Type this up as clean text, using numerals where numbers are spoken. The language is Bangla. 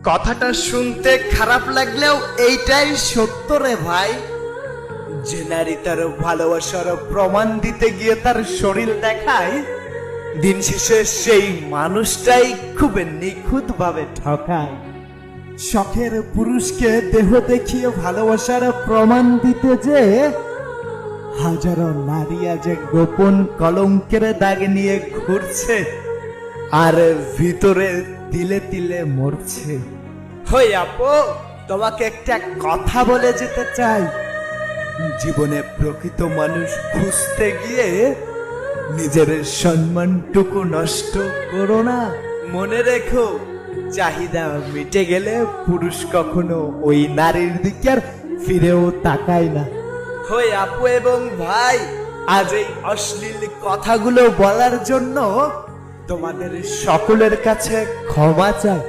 কথাটা শুনতে খারাপ লাগলেও এইটাই সত্য রে ভাই। যে নারী তার ভালোবাসার প্রমাণ দিতে গিয়ে তার শরীর দেখায়, দিন শেষে সেই মানুষটাই খুব নিখুঁত ভাবে ঠকায়। শখের পুরুষকে দেহ দেখিয়ে ভালোবাসার প্রমাণ দিতে যে হাজারো নারী আজ গোপন কলঙ্কের দাগ নিয়ে ঘুরছে আর ভিতরে তিলে তিলে মরছে। হই আপু, তোমাকে একটা কথা বলে যেতে চাই। জীবনে প্রকৃত মানুষ খুঁজতে গিয়ে নিজের সম্মানটুকু নষ্ট করো না। মনে রেখো, চাহিদা মিটে গেলে পুরুষ কখনো ওই নারীর দিকে আর ফিরেও তাকায় না। হই আপু এবং ভাই, আজ এই অশ্লীল কথাগুলো বলার জন্য তোমাদের সকলের কাছে ক্ষমা চাই।